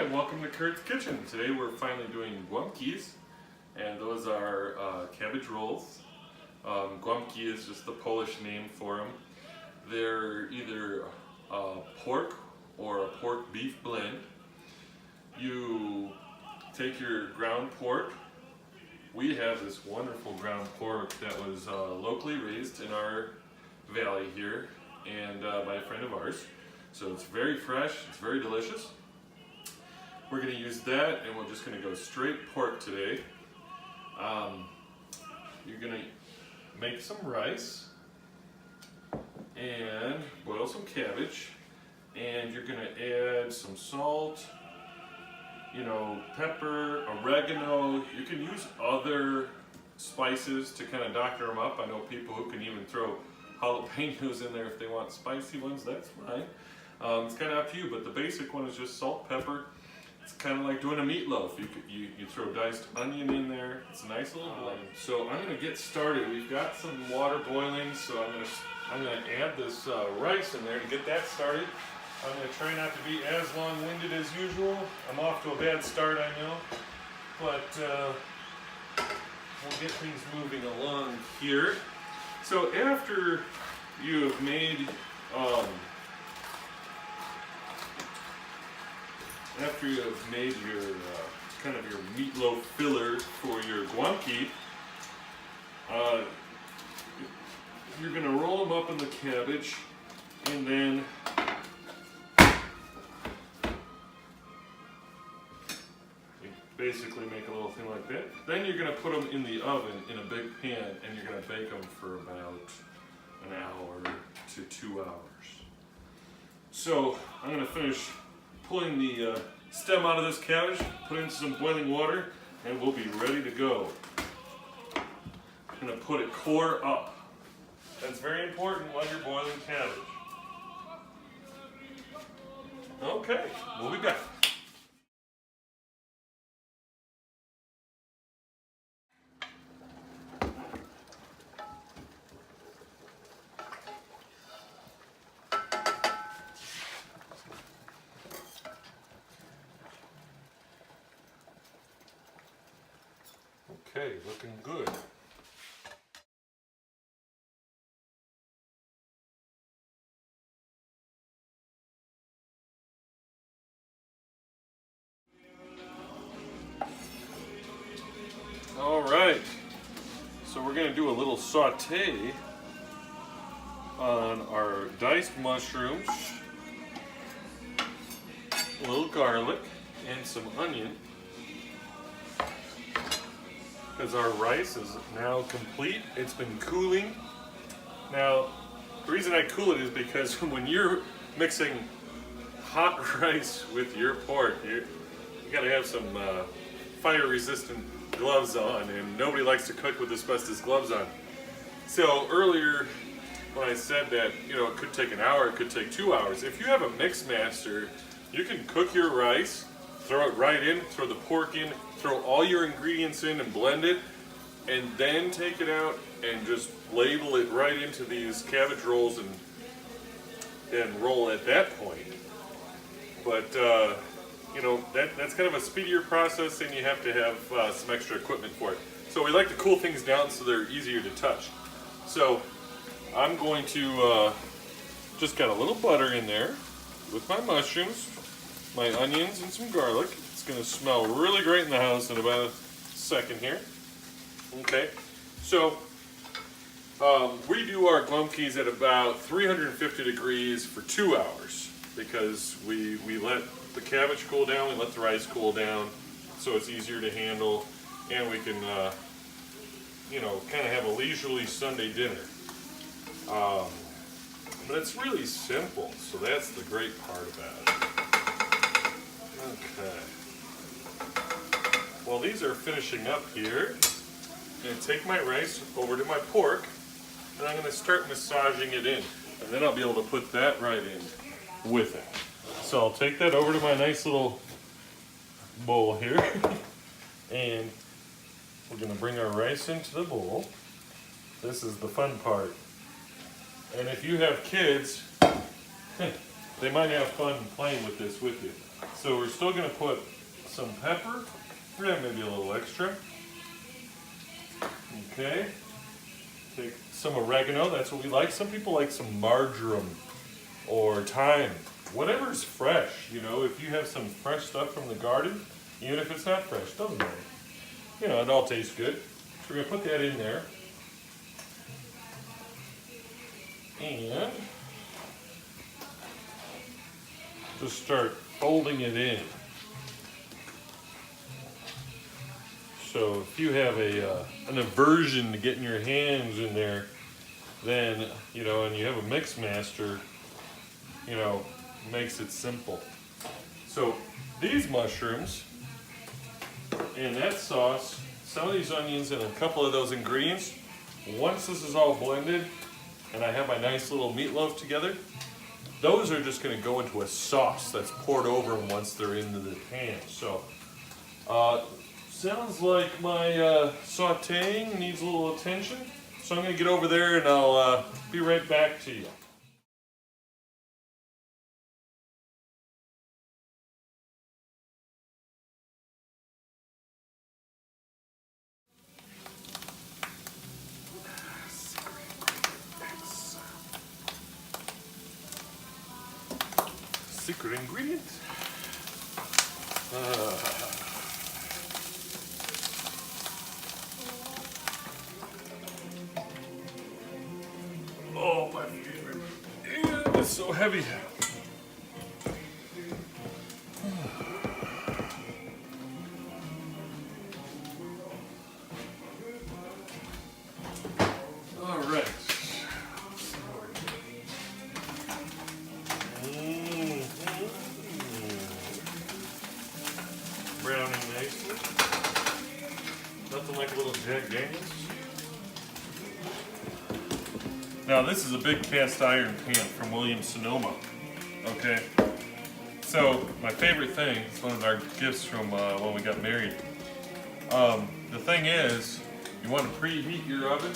and welcome to Kurtz Kitchen. Today we're finally doing golabkis, and those are cabbage rolls. Golabki is just the Polish name for them. They're either pork or a pork beef blend. You take your ground pork. We have this wonderful ground pork that was locally raised in our valley here and by a friend of ours. So it's very fresh, it's very delicious. We're going to use that, and we're just going to go straight pork today. You're going to make some rice and boil some cabbage, and you're going to add some salt, pepper, oregano. You can use other spices to kind of doctor them up. I know people who can even throw jalapenos in there if they want spicy ones. That's fine. It's kind of up to you, but the basic one is just salt, pepper. It's kind of like doing a meatloaf. You throw diced onion in there. It's a nice little blend. So I'm going to get started. We've got some water boiling, so I'm going to add this rice in there to get that started. I'm going to try not to be as long-winded as usual. I'm off to a bad start, I know, but we'll get things moving along here. So after you have made your kind of your meatloaf filler for your golabki, you're going to roll them up in the cabbage, and then you basically make a little thing like that. Then you're going to put them in the oven in a big pan, and you're going to bake them for about an hour to 2 hours. So I'm going to finish pulling the stem out of this cabbage, put in some boiling water, and we'll be ready to go. I'm going to put it core up. That's very important while you're boiling cabbage. Okay, we'll be back. Okay, looking good. All right, so we're going to do a little saute on our diced mushrooms, a little garlic, and some onion. Because our rice is now complete. It's been cooling. Now, the reason I cool it is because when you're mixing hot rice with your pork, you gotta have some fire-resistant gloves on, and nobody likes to cook with asbestos gloves on. So earlier, when I said that, it could take an hour, it could take 2 hours. If you have a mix master, you can cook your rice, throw it right in, throw the pork in, throw all your ingredients in and blend it, and then take it out and just ladle it right into these cabbage rolls and roll at that point. But that's kind of a speedier process, and you have to have some extra equipment for it. So we like to cool things down so they're easier to touch. So I'm going to just got a little butter in there with my mushrooms, my onions, and some garlic. It's going to smell really great in the house in about a second here. Okay, so we do our golabkis at about 350 degrees for 2 hours because we let the cabbage cool down, we let the rice cool down, so it's easier to handle, and we can, kind of have a leisurely Sunday dinner. But it's really simple, so that's the great part about it. Okay. While these are finishing up here, I'm going to take my rice over to my pork, and I'm going to start massaging it in. And then I'll be able to put that right in with it. So I'll take that over to my nice little bowl here. And we're going to bring our rice into the bowl. This is the fun part. And if you have kids, they might have fun playing with this with you. So we're still going to put some pepper, yeah, maybe a little extra. Okay. Take some oregano, that's what we like. Some people like some marjoram or thyme. Whatever's fresh, you know, if you have some fresh stuff from the garden, even if it's not fresh, doesn't matter. You know, it all tastes good. So we're going to put that in there. And just start folding it in. So if you have an aversion to getting your hands in there, then, you know, and you have a mix master, you know, makes it simple. So these mushrooms and that sauce, some of these onions and a couple of those ingredients, once this is all blended and I have my nice little meatloaf together, those are just going to go into a sauce that's poured over them once they're into the pan. So sounds like my sauteing needs a little attention. So I'm going to get over there and I'll be right back to you. Secret ingredient. Oh, my favorite. Yeah, it's so heavy. All right. Browning nicely. Nothing like a little Jack Daniels. Now this is a big cast iron pan from Williams-Sonoma. Okay. So my favorite thing, it's one of our gifts from when we got married. The thing is, you want to preheat your oven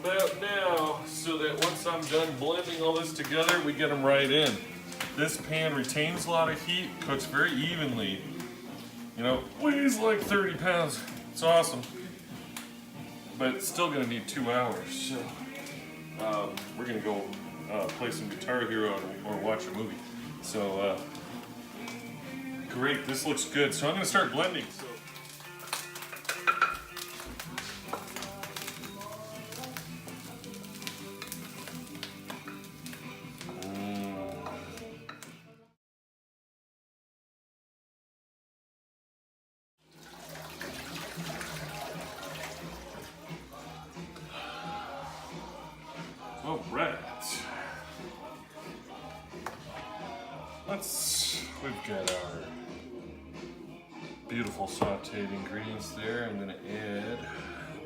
about now so that once I'm done blending all this together, we get them right in. This pan retains a lot of heat, cooks very evenly. You know, weighs like 30 pounds. It's awesome. But it's still going to need 2 hours. So we're going to go play some Guitar Hero or watch a movie. So great, this looks good. So I'm going to start blending. All right. We've got our beautiful sauteed ingredients there. I'm gonna add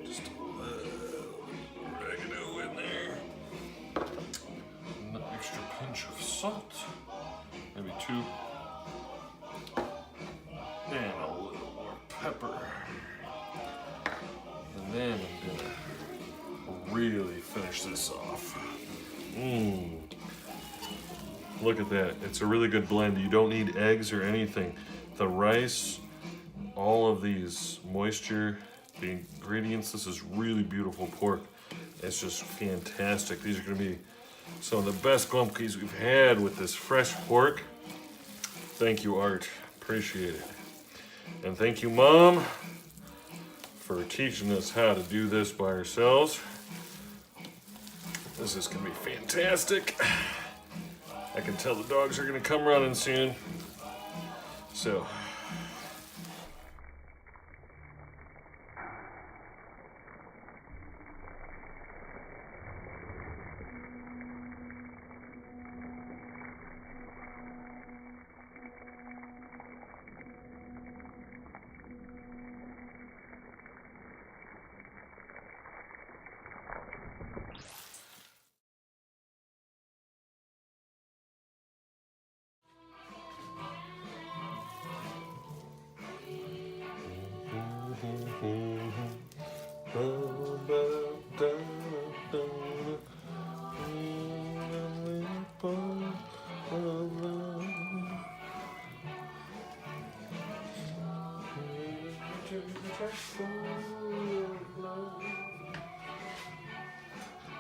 just a little oregano in there. An extra pinch of salt, maybe 2. And a little more pepper. And then I'm gonna really finish this off. Look at that. It's a really good blend. You don't need eggs or anything. The rice, all of these moisture, the ingredients, this is really beautiful pork. It's just fantastic. These are going to be some of the best golabkis we've had with this fresh pork. Thank you, Art. Appreciate it. And thank you, Mom, for teaching us how to do this by ourselves. This is going to be fantastic. I can tell the dogs are going to come running soon. So.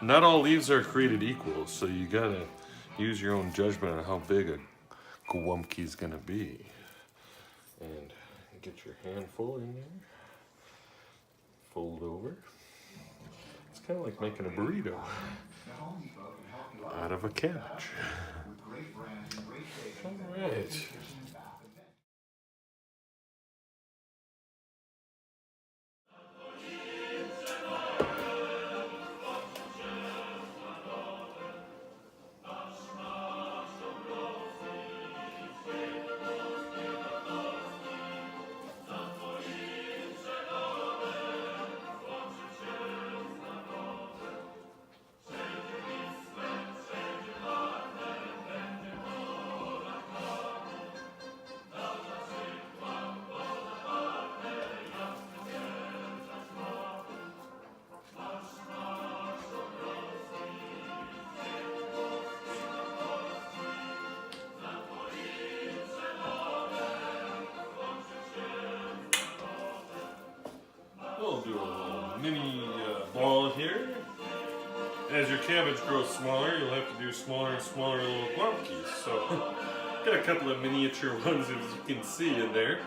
Not all leaves are created equal, so you gotta use your own judgment on how big a golabki is gonna be. And get your handful in there. Fold over. It's kind of like making a burrito out of a cabbage. All right. We'll do a little mini ball here. As your cabbage grows smaller, you'll have to do smaller and smaller little golabkis. So, got a couple of miniature ones, as you can see in there.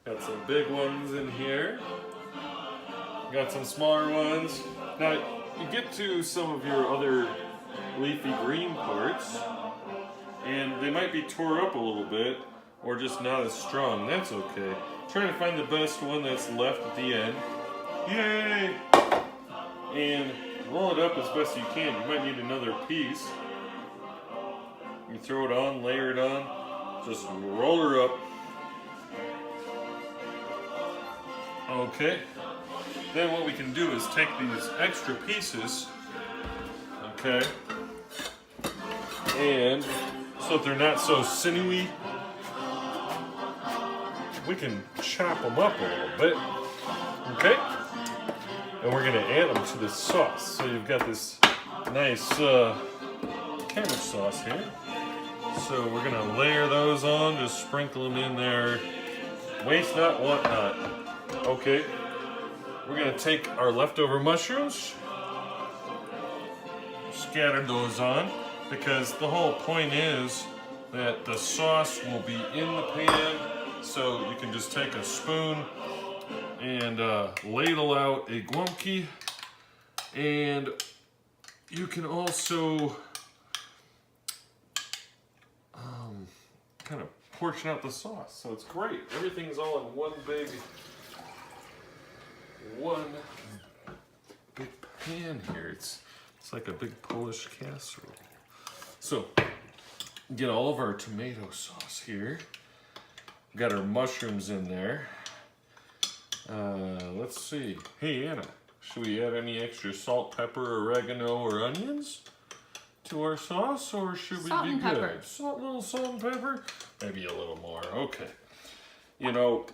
Got some big ones in here. Got some smaller ones. Now, you get to some of your other leafy green parts, and they might be tore up a little bit, or just not as strong. That's okay. Trying to find the best one that's left at the end. Yay! And roll it up as best you can. You might need another piece. You throw it on, layer it on, just roll her up. Okay. Then what we can do is take these extra pieces, okay, and so that they're not so sinewy, we can chop them up a little bit, okay? And we're gonna add them to this sauce. So you've got this nice cabbage sauce here. So we're gonna layer those on, just sprinkle them in there. Waste not, want not. Okay, we're gonna take our leftover mushrooms, scatter those on, because the whole point is that the sauce will be in the pan. So you can just take a spoon and ladle out a golabki, and you can also kind of portion out the sauce. So it's great. Everything's all in one big pan here. It's like a big Polish casserole. So get all of our tomato sauce here. Got our mushrooms in there. Let's see. Hey Anna, should we add any extra salt, pepper, oregano, or onions to our sauce, or should we be good? A little salt and pepper? Maybe a little more. Okay. You know,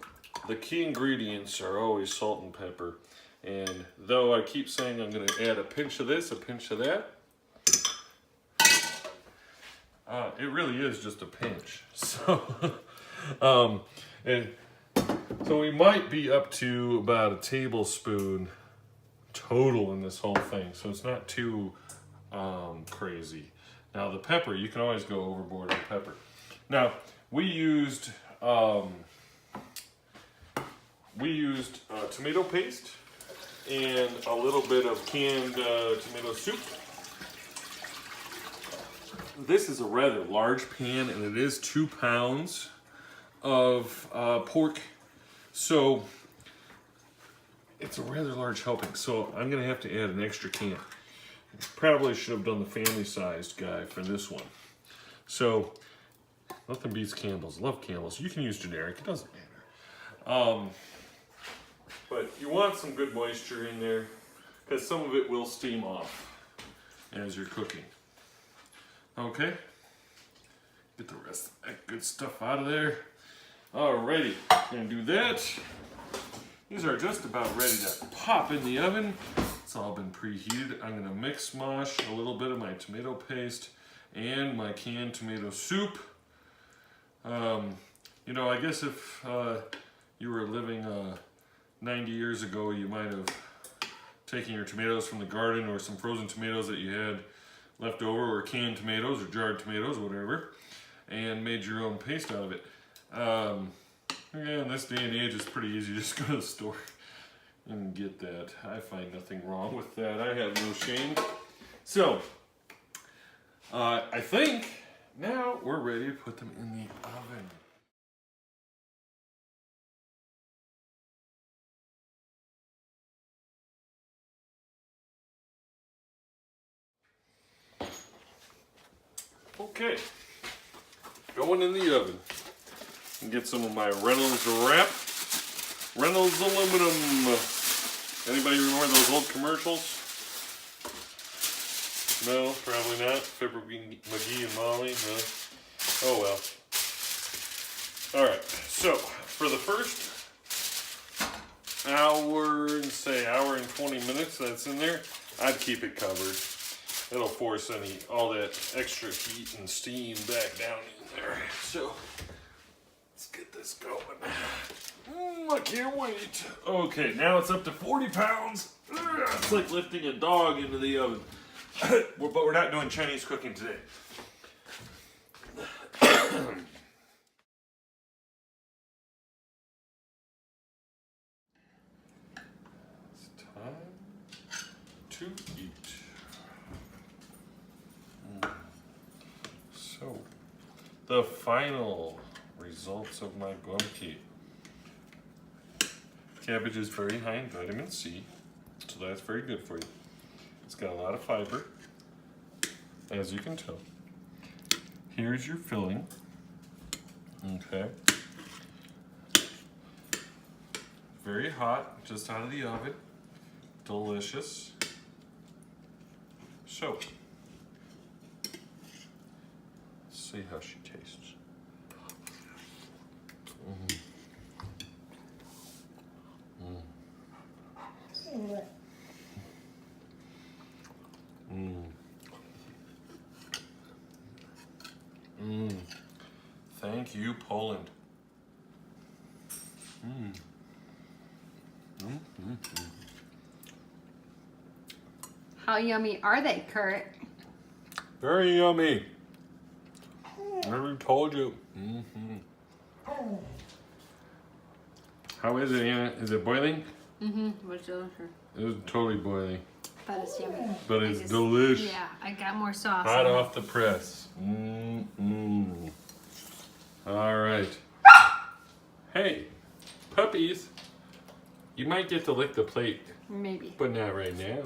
the key ingredients are always salt and pepper. And though I keep saying I'm going to add a pinch of this, a pinch of that, it really is just a pinch. So, and so we might be up to about a tablespoon total in this whole thing. So it's not too crazy. Now the pepper, you can always go overboard with pepper. Now we used tomato paste and a little bit of canned tomato soup. This is a rather large pan, and it is 2 pounds of pork, so it's a rather large helping. So I'm gonna have to add an extra can. Probably should have done the family-sized guy for this one. So nothing beats Campbell's. Love Campbell's. You can use generic. It doesn't matter. But you want some good moisture in there, because some of it will steam off as you're cooking. Okay, get the rest of that good stuff out of there. Alrighty, gonna do that. These are just about ready to pop in the oven. It's all been preheated. I'm gonna mix mosh a little bit of my tomato paste and my canned tomato soup. You know, I guess if you were living 90 years ago, you might have taken your tomatoes from the garden or some frozen tomatoes that you had left over, or canned tomatoes or jarred tomatoes or whatever, and made your own paste out of it. Yeah, in this day and age, it's pretty easy. Just go to the store and get that. I find nothing wrong with that. I have no shame. So, I think now we're ready to put them in the oven. Okay, going in the oven. And get some of my Reynolds wrap. Reynolds aluminum. Anybody remember those old commercials? No, probably not. Fibber McGee and Molly. No. Oh well. Alright, so for the first hour and 20 minutes that's in there, I'd keep it covered. It'll force all that extra heat and steam back down in there. So let's get this going. I can't wait. Okay, now it's up to 40 pounds. It's like lifting a dog into the oven. But we're not doing Chinese cooking today. It's time to eat. So, the final results of my golabki. Cabbage is very high in vitamin C, so that's very good for you. It's got a lot of fiber, as you can tell. Here's your filling. Okay. Very hot, just out of the oven. Delicious. So, let's see how she tastes. Thank you, Poland. How yummy are they, Kurt? Very yummy. I already told you. How is it, Anna? Is it boiling? What's delicious? It's totally boiling. But it's yummy. But it's delicious. Yeah, I got more sauce. Hot off the press. All right. Hey, puppies. You might get to lick the plate. Maybe. But not right now.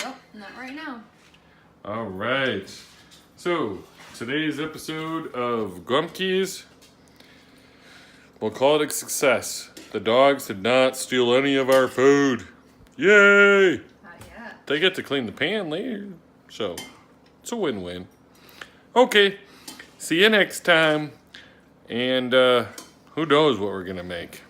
Nope, not right now. All right. So, today's episode of Grumpkies, we'll call it a success. The dogs did not steal any of our food. Yay! Not yet. They get to clean the pan later. So, it's a win-win. Okay. See you next time. And who knows what we're going to make.